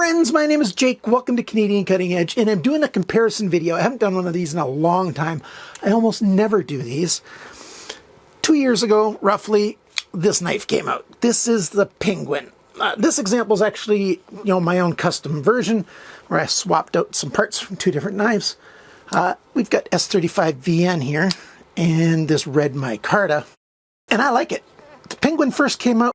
Friends, my name is Jake. Welcome to Canadian Cutting Edge, and I'm doing a comparison video. I haven't done one of these in a long time. I almost never do these. 2 years ago, roughly, this knife came out. This is the Penguin. This example is actually, my own custom version where I swapped out some parts from two different knives. We've got S35 VN here and this red micarta, and I like it. The Penguin first came out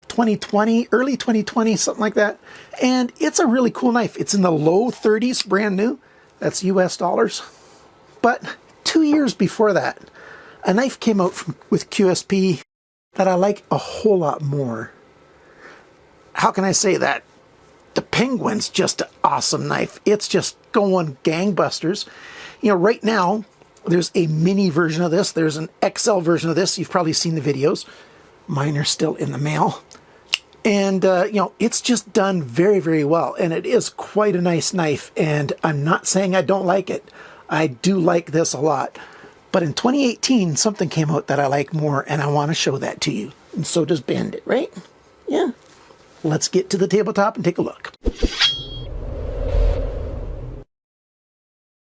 2020, early 2020, something like that. And it's a really cool knife. It's in the low 30s, brand new. That's US dollars. But 2 years before that, a knife came out with QSP that I like a whole lot more. How can I say that? The Penguin's just an awesome knife. It's just going gangbusters. Right now, there's a mini version of this. There's an XL version of this. You've probably seen the videos. Mine are still in the mail. And, it's just done very, very well. And it is quite a nice knife. And I'm not saying I don't like it. I do like this a lot. But in 2018, something came out that I like more, and I want to show that to you. And so does Bandit, right? Yeah. Let's get to the tabletop and take a look.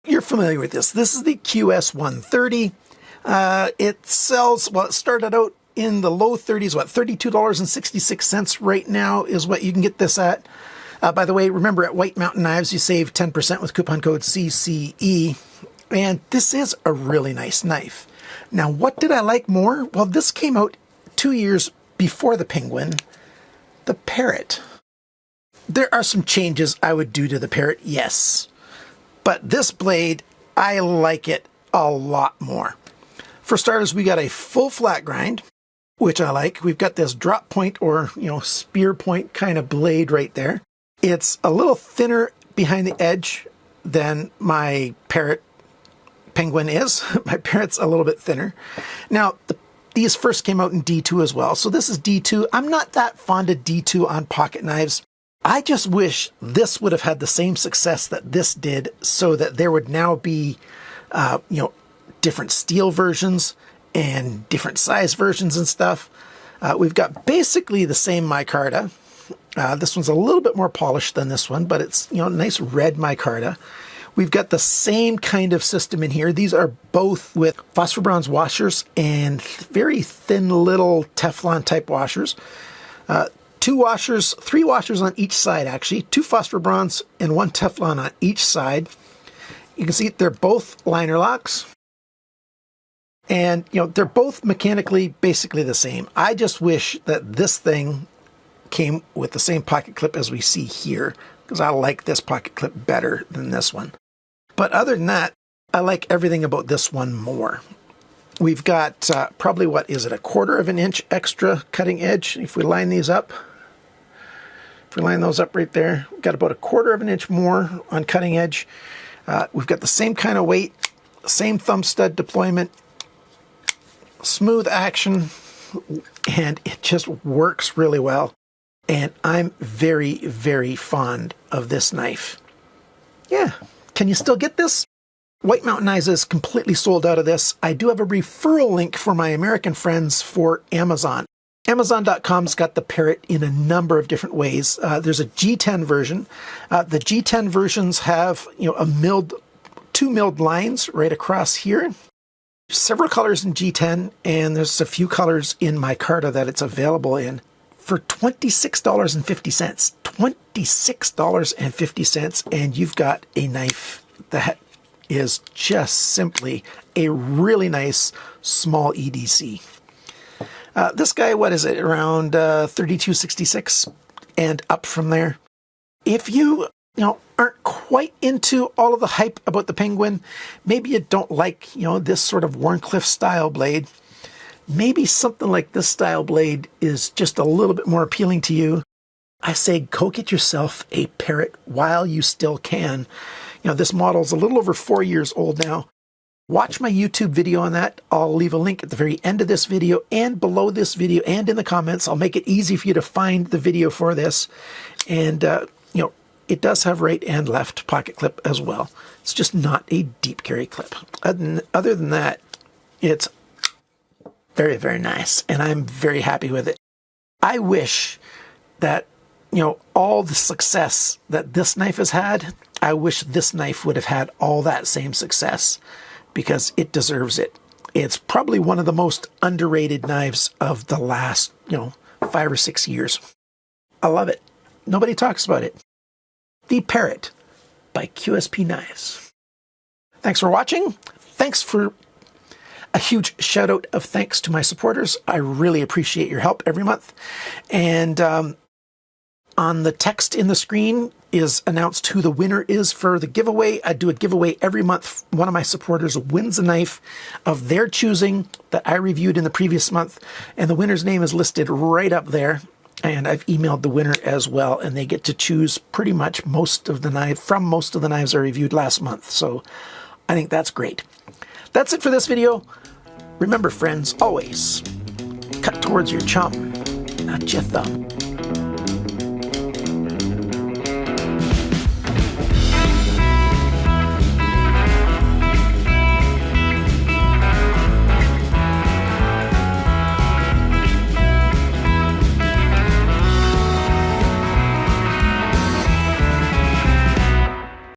You're familiar with this. This is the QS 130. It sells, well, it started out in the low 30s, $32.66 right now is what you can get this at. By the way, remember at White Mountain Knives, you save 10% with coupon code CCE. And this is a really nice knife. Now, what did I like more? Well, this came out 2 years before the Penguin, the Parrot. There are some changes I would do to the Parrot, yes. But this blade, I like it a lot more. For starters, we got a full flat grind, which I like. We've got this drop point or, spear point kind of blade right there. It's a little thinner behind the edge than my Penguin is. My Parrot's a little bit thinner. Now, these first came out in D2 as well. So this is D2. I'm not that fond of D2 on pocket knives. I just wish this would have had the same success that this did, so that there would now be, different steel versions and different size versions and stuff. We've got basically the same micarta. This one's a little bit more polished than this one, but it's, nice red micarta. We've got the same kind of system in here. These are both with phosphor bronze washers and very thin little Teflon type washers. Three washers on each side actually, 2 phosphor bronze and 1 Teflon on each side. You can see they're both liner locks. And, they're both mechanically basically the same. I just wish that this thing came with the same pocket clip as we see here, because I like this pocket clip better than this one. But other than that, I like everything about this one more. We've got probably, what is it, 1/4 of an inch extra cutting edge. If we line these up, if we line those up right there, we've got about 1/4 of an inch more on cutting edge. We've got the same kind of weight, same thumb stud deployment, smooth action, and it just works really well. And I'm very, very fond of this knife. Yeah. Can you still get this? White Mountain Knives is completely sold out of this. I do have a referral link for my American friends for Amazon. Amazon.com's got the Parrot in a number of different ways. There's a G10 version. The G10 versions have, two milled lines right across here. Several colors in G10, and there's a few colors in micarta that it's available in for $26.50. $26.50, and you've got a knife that is just simply a really nice small EDC. This guy, what is it, around $32.66 and up from there. If you aren't quite into all of the hype about the Penguin, maybe you don't like, this sort of Wharncliffe style blade, maybe something like this style blade is just a little bit more appealing to you, I say go get yourself a Parrot while you still can. This model's a little over 4 years old now. Watch my YouTube video on that. I'll leave a link at the very end of this video and below this video and in the comments. I'll make it easy for you to find the video for this. And, it does have right and left pocket clip as well. It's just not a deep carry clip. Other than that, it's very, very nice, and I'm very happy with it. I wish that you know, all the success that this knife has had, I wish this knife would have had all that same success, because it deserves it. It's probably one of the most underrated knives of the last, 5 or 6 years. I love it. Nobody talks about it. The Parrot by QSP Knives. Thanks for watching. Thanks for a huge shout out of thanks to my supporters. I really appreciate your help every month. And on the text in the screen is announced who the winner is for the giveaway. I do a giveaway every month. One of my supporters wins a knife of their choosing that I reviewed in the previous month, and the winner's name is listed right up there. And I've emailed the winner as well, and they get to choose pretty much most of the knives I reviewed last month. So I think that's great. That's it for this video. Remember, friends, always cut towards your chum, not your thumb.